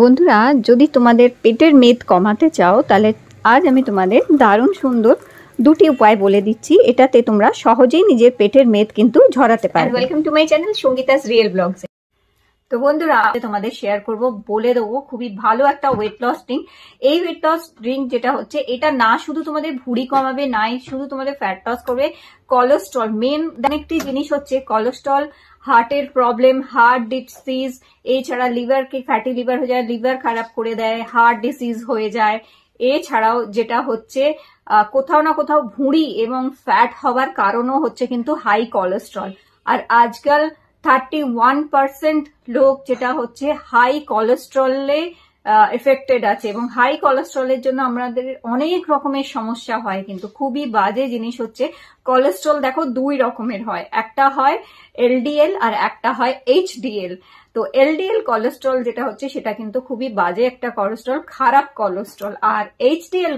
বন্ধুরা, যদি তোমাদের পেটের মেদ কমাতে চাও তাহলে আজ আমি তোমাদের দারুণ সুন্দর দুটি উপায় বলে দিচ্ছি। এটাতে তোমরা সহজেই নিজের পেটের মেদ কিন্তু ঝরাতে পারবে। ওয়েলকাম টু মাই চ্যানেল সঙ্গীতাস রিয়েল ব্লগস। তো বন্ধুরা, তোমাদের শেয়ার করব, বলে দেবো খুবই ভালো একটা ওয়েট লস ড্রিঙ্ক। এই ওয়েট লস ড্রিঙ্ক যেটা হচ্ছে, এটা না শুধু তোমাদের ভুঁড়ি কমাবে, নাই শুধু তোমাদের ফ্যাট লস করবে, কোলেস্ট্রল মেন একটি জিনিস হচ্ছে কোলেস্ট্রল, হার্টের প্রবলেম, হার্ট ডিসিজ, এছাড়া লিভারকে ফ্যাটি লিভার হয়ে যায়, লিভার খারাপ করে দেয়, হার্ট ডিসিজ হয়ে যায়। এছাড়াও যেটা হচ্ছে কোথাও না কোথাও ভুঁড়ি এবং ফ্যাট হওয়ার কারণও হচ্ছে কিন্তু হাই কোলেস্ট্রল। আর আজকাল 31% লোক যেটা হচ্ছে হাই কোলেস্ট্রলে এফেক্টেড আছে, এবং হাই কোলেস্ট্রলের জন্য আমাদের অনেক রকমের সমস্যা হয়। কিন্তু খুবই বাজে জিনিস হচ্ছে কোলেস্ট্রল দেখো দুই রকমের হয়, একটা হয় এলডিএল আর একটা হয় এইচডিএল। তো এলডিএল কোলেস্ট্রল যেটা হচ্ছে সেটা কিন্তু খুবই বাজে একটা কোলেস্ট্রল, খারাপ কোলেস্ট্রল। আর এইচডিএল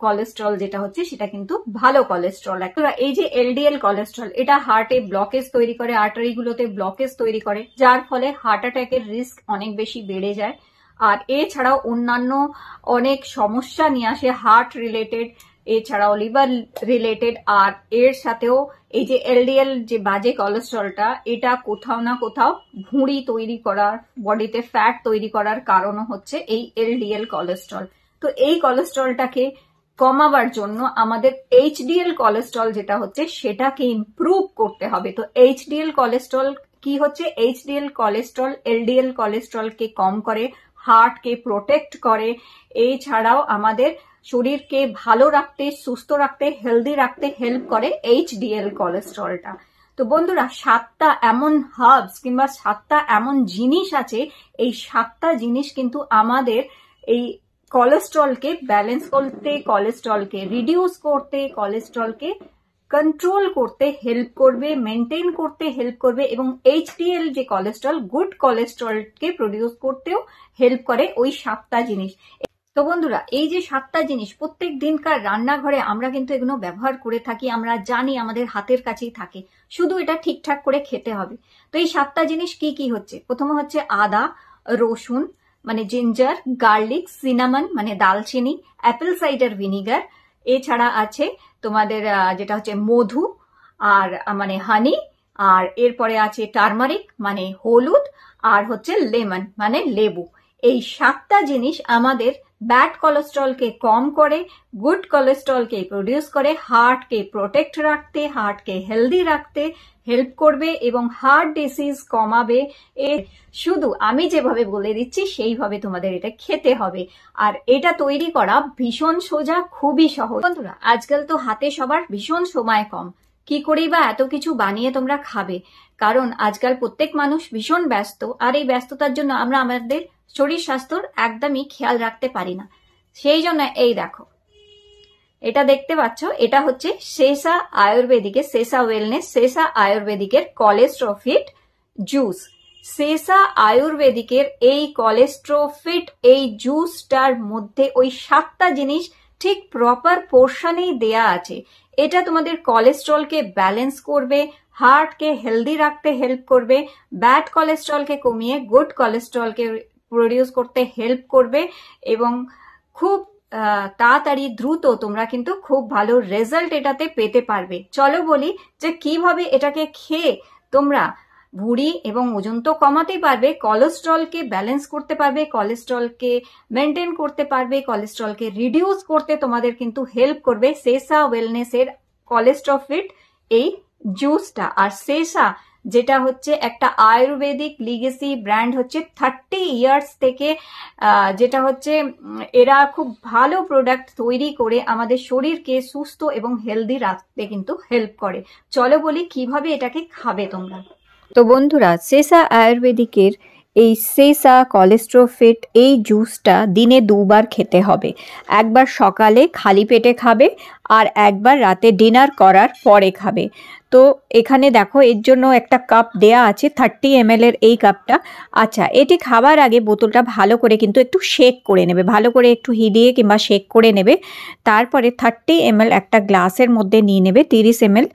কোলেস্ট্রল যেটা হচ্ছে সেটা কিন্তু ভালো কোলেস্ট্রল। এই যে এলডিএল কোলেস্ট্রল, এটা হার্টে ব্লকেজ তৈরি করে, আর্টারিগুলোতে ব্লকেজ তৈরি করে, যার ফলে হার্ট অ্যাটাকের রিস্ক অনেক বেশি বেড়ে যায়। আর এছাড়াও অন্যান্য অনেক সমস্যা নিয়ে আসে, হার্ট রিলেটেড, এছাড়াও লিভার রিলেটেড। আর এর সাথেও এই যে এলডিএল যে বাজে কোলেস্ট্রলটা, এটা কোথাও না কোথাও ভুঁড়ি তৈরি করার, বডিতে ফ্যাট তৈরি করার কারণও হচ্ছে এই এলডিএল কোলেস্ট্রল। তো এই কোলেস্ট্রলটাকে কমাবার জন্য আমাদের এইচডিএল কোলেস্ট্রল যেটা হচ্ছে সেটাকে ইমপ্রুভ করতে হবে। তো এইচডিএল কোলেস্ট্রল কি হচ্ছে? এইচডিএল কোলেস্ট্রল এলডিএল কোলেস্ট্রলকে কম করে, হার্টকে প্রোটেক্ট করে, এছাড়াও আমাদের শরীরকে ভালো রাখতে, সুস্থ রাখতে, হেলদি রাখতে হেল্প করে এইচডিএল কোলেস্ট্রলটা। তো বন্ধুরা, 7টা এমন হার্বস কিংবা 7টা এমন জিনিস আছে, এই 7টা জিনিস কিন্তু আমাদের এই কোলেস্ট্রলকে ব্যালেন্স করতে, কোলেস্ট্রলকে রিডিউস করতে, কোলেস্ট্রলকে কন্ট্রোল করতে হেল্প করবে, মেনটেন করতে হেল্প করবে, এবং এইচডিএল যে কোলেস্ট্রল, গুড কোলেস্ট্রলকে প্রডিউস করতেও হেল্প করে ওই 7টা জিনিস। তো বন্ধুরা, এই যে 7টা জিনিস প্রত্যেক দিনকার রান্নাঘরে আমরা কিন্তু এগুলো ব্যবহার করে থাকি, আমরা জানি আমাদের হাতের কাছেই থাকে, শুধু এটা ঠিকঠাক করে খেতে হবে। তো এই 7টা জিনিস কি কি হচ্ছে? প্রথমে হচ্ছে আদা, রসুন মানে জিঞ্জার, গার্লিক, সিনামন মানে দালচিনি, অ্যাপেল সাইডার ভিনিগার, এছাড়া আছে তোমাদের যেটা হচ্ছে মধু আর মানে হানি, আর এরপরে আছে টারমারিক মানে হলুদ, আর হচ্ছে লেমন মানে লেবু। এই 7টা জিনিস আমাদের ব্যাড কোলেস্ট্রলকে কম করে, গুড কোলেস্ট্রলকে প্রডিউস করে, হার্টকে প্রোটেক্ট রাখতে, হার্টকে হেলদি রাখতে হেল্প করবে, এবং হার্ট ডিসিজ কমাবে। শুধু আমি যেভাবে বলে দিচ্ছি সেইভাবে তোমাদের এটা খেতে হবে। আর এটা তৈরি করা ভীষণ সোজা, খুবই সহজ। বন্ধুরা, আজকাল তো হাতে সবার ভীষণ সময় কম, কি করেই বা এত কিছু বানিয়ে তোমরা খাবে? কারণ আজকাল প্রত্যেক মানুষ ভীষণ ব্যস্ত, আর এই ব্যস্ততার জন্য আমরা আমাদের শরীর স্বাস্থ্যর একদমই খেয়াল রাখতে পারি না। সেই জন্য এই দেখো, এটা দেখতে পাচ্ছ, এটা হচ্ছে সেসা আয়ুর্বেদিকের, সেসা ওয়েলনেস, সেসা আয়ুর্বেদিকের কোলেস্ট্রোফিট জুস। সেসা আয়ুর্বেদিকের এই কোলেস্ট্রোফিট এই জুসটার মধ্যে ওই 7টা জিনিস ঠিক প্রপার পোর্শনেই দেয়া আছে। এটা তোমাদের কোলেস্ট্রলকে ব্যালেন্স করবে, হার্টকে হেলদি রাখতে হেল্প করবে, ব্যাড কোলেস্ট্রলকে কমিয়ে গুড কোলেস্ট্রলকে প্রডিউস করতে হেল্প করবে, এবং খুব তাড়াতাড়ি দ্রুত তোমরা কিন্তু খুব ভালো রেজাল্ট এটাতে পেতে পারবে। চলো বলি যে কিভাবে এটাকে খেয়ে তোমরা ভুঁড়ি এবং ওজন তো কমাতে পারবে, কোলেস্ট্রলকে ব্যালেন্স করতে পারবে, কোলেস্ট্রলকে মেনটেন করতে পারবে, কোলেস্ট্রলকে রিডিউস করতে তোমাদের কিন্তু হেল্প করবে সেসা ওয়েলনেসের কোলেস্ট্রোফিট এই জুসটা। আর সেসা যেটা হচ্ছে একটা আয়ুর্বেদিক লিগেসি ব্র্যান্ড, হচ্ছে 30 ইয়ার্স থেকে, যেটা হচ্ছে এরা খুব ভালো প্রোডাক্ট তৈরি করে আমাদের শরীরকে সুস্থ এবং হেলদি রাখতে কিন্তু হেল্প করে। চলো বলি কিভাবে এটাকে খাবে তোমরা। তো বন্ধুরা, সেসা আয়ুর্বেদিকের এই সেসা কোলেস্ট্রোফিট এই জুসটা দিনে 2বার খেতে হবে। একবার সকালে খালি পেটে খাবে, আর একবার রাতে ডিনার করার পরে খাবে। তো এখানে দেখো, এর জন্য একটা কাপ দেয়া আছে, 30 ml এর এই কাপটা। আচ্ছা, এটি খাবার আগে বোতলটা ভালো করে কিন্তু একটু শেক করে নেবে, ভালো করে একটু হিলিয়ে কিংবা শেক করে নেবে। তারপরে 30 ml একটা গ্লাসের মধ্যে নিয়ে নেবে, 30 ml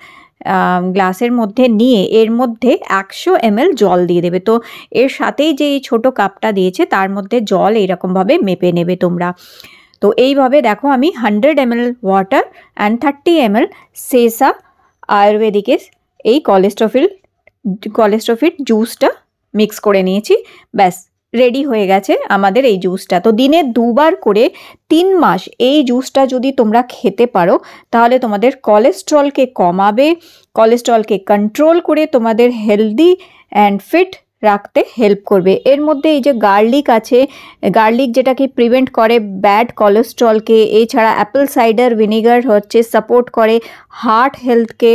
গ্লাসের মধ্যে নিয়ে এর মধ্যে 100 ml জল দিয়ে দেবে। তো এর সাথেই যে এই ছোটো কাপটা দিয়েছে তার মধ্যে জল এইরকমভাবে মেপে নেবে তোমরা। তো এইভাবে দেখো আমি 100 ml water and 30 ml Sesa আয়ুর্বেদিকের এই কোলেস্ট্রফিট জুসটা মিক্স করে নিয়েছি। ব্যাস রেডি হয়ে গেছে আমাদের এই জুসটা। তো দিনে 2 বার করে 3 মাস এই জুসটা যদি তোমরা খেতে পারো তাহলে তোমাদের কোলেস্ট্রলকে কমাবে, কোলেস্ট্রলকে কন্ট্রোল করে তোমাদের হেলদি অ্যান্ড ফিট রাখতে হেল্প করবে। এর মধ্যে এই যে গার্লিক আছে, গার্লিক যেটাকে প্রিভেন্ট করে ব্যাড কোলেস্ট্রলকে, এছাড়া অ্যাপেল সাইডার ভিনেগার হচ্ছে সাপোর্ট করে হার্ট হেলথকে,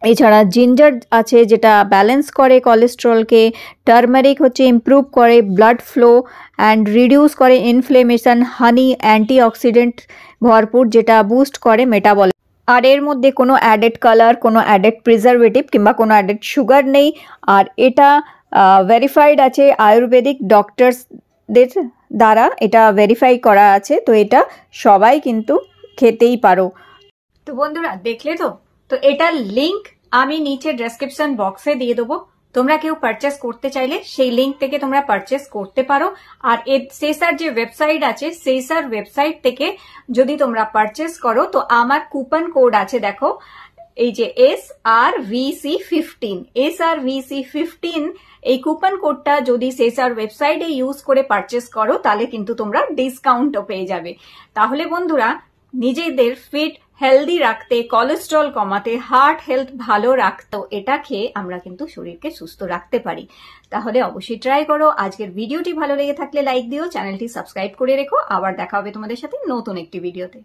এছাড়া জিঞ্জার আছে যেটা ব্যালেন্স করে কোলেস্ট্রলকে, টার্মারিক হচ্ছে ইমপ্রুভ করে ব্লাড ফ্লো অ্যান্ড রিডিউস করে ইনফ্লেমেশন, হানি অ্যান্টিঅক্সিডেন্ট ভরপুর যেটা বুস্ট করে মেটাবলিজম। আর এর মধ্যে কোনো অ্যাডেড কালার, কোনো অ্যাডেড প্রিজারভেটিভ কিংবা কোনো অ্যাডেড সুগার নেই। আর এটা ভেরিফাইড আছে আয়ুর্বেদিক ডক্টরসদের দ্বারা, এটা ভেরিফাই করা আছে। তো এটা সবাই কিন্তু খেতেই পারো। তো বন্ধুরা দেখলে তো এটার লিংক আমি নিচে ডেসক্রিপশন বক্সে দিয়ে দেবো। তোমরা কেউ পারচেস করতে চাইলে সেই লিংক থেকে তোমরা পারচেস করতে পারো। আর সেসার যে ওয়েবসাইট আছে সেসার ওয়েবসাইট থেকে যদি তোমরা পারচেস করো তো আমার কুপন কোড আছে, দেখো এই যে SRVC15 এই কুপন কোডটা যদি সেসার ওয়েবসাইটে ইউজ করে পারচেস করো তাহলে কিন্তু তোমরা ডিসকাউন্টও পেয়ে যাবে। তাহলে বন্ধুরা নিজেদের ফিট হেলদি রাখতে, কোলেস্ট্রল কমাতে, হার্ট হেলথ ভালো রাখতে এটা খেয়ে আমরা কিন্তু শরীরকে সুস্থ রাখতে পারি। তাহলে অবশ্যই ট্রাই করো। আজকের ভিডিওটি ভালো লেগে থাকলে লাইক দিও, চ্যানেলটি সাবস্ক্রাইব করে রেখো। আবার দেখা হবে তোমাদের সাথে নতুন একটি ভিডিওতে।